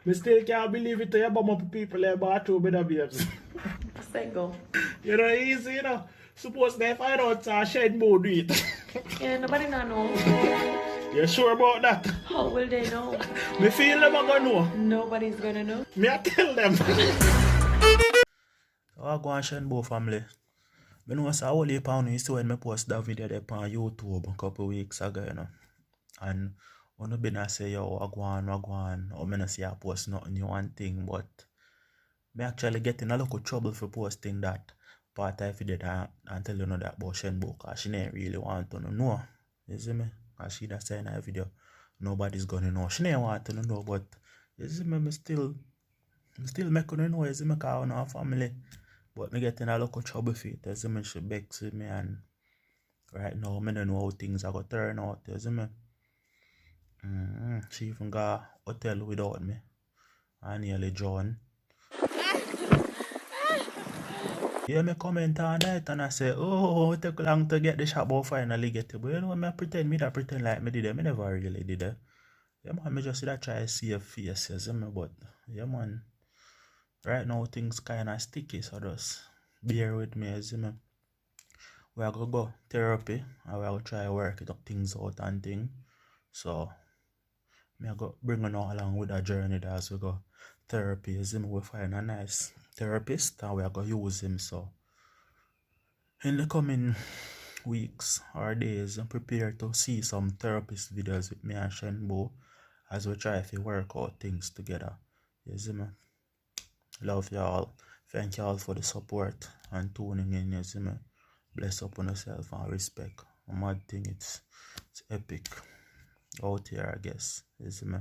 Me still can't believe it. You bum up people like bathroom with the babes. Say go. You know, easy, you know. Suppose they find out SHENBOO do it. Yeah, nobody not know. You sure about that? How will they know? Me feel them are gonna know. Nobody's gonna know. Me I tell them. I go on SHENBOO family. I know it's a whole heap of you see when I post that video there on YouTube a couple weeks ago, you know. And when I been say, yo, I go on, or I see I post nothing new one thing, but me actually getting a little trouble for posting that part of video and tell you know that about SHENBOO, because she didn't really want to know. You see me? Because she that say in that video, nobody's gonna know. She didn't want to know, but you see me, me still making her know, you see me, because I know her family. But me getting a little trouble for it, you see me, she begs with me, and right now, I don't know how things are going to turn out, you see me. She even got a hotel without me. I nearly drowned. Yeah, me comment on that and I say, oh, it took long to get the shop, but finally get it. But you know, me pretend like me did it. Me never really did it. Yeah, man, me just try to see a face, you see me, but yeah, man. Right now, things kind of sticky, so just bear with me, you see me. We are going to go therapy and we are going to try work things out and things. So, me I go bring on along with that journey that as we go therapy. You see me, we find a nice therapist and we are going to use him. So, in the coming weeks or days, I'm prepared to see some therapist videos with me and SHENBOO as we try to work out things together. You see me? Love y'all. Thank y'all for the support and tuning in. You see me? Bless up on yourself and respect. A mad thing, it's epic out here, I guess. You see me?